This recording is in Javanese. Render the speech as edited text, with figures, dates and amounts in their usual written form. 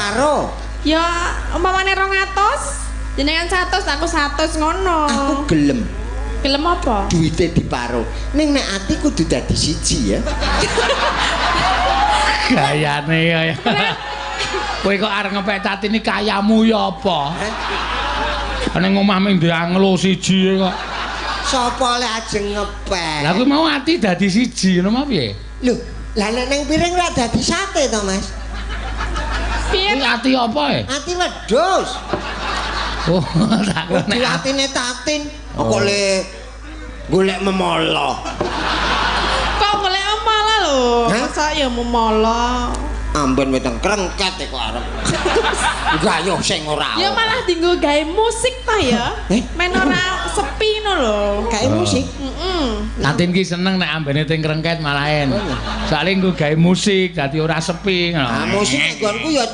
paro. Ya umpamane 200, jenengan 100 aku 100 ngono. Aku gelem. Gelem apa? Duite diparo. Ning nek ati kudu dadi siji ya. Gayane kaya. Kowe kok arep ngepek Catini kayamu ya apa? Ning omah ming dianglo siji kok. Sapa lek ajeng ngepek? Lah kowe mau ati dadi siji ngono piye? Lho, lah nek ning piring ra dadi sate to, Mas? Piye? Kuwi ati apa e? Ati wedhus. Oh, tak kira Kudu nek atine tatin. Kok le golek memolo. Kok golek malah lho. Hah? Masa ya memolo. Amben weteng krengket kok arep. Gayuh sing ora. Ya malah dinggo gawe musik ta ya. Men ora sepi no lho. Gawe musik. Tatin ki seneng nek ambene teng krengket malahen. Soale nggo gawe musik dadi ora sepi ngono. Ah musik nek nggonku ya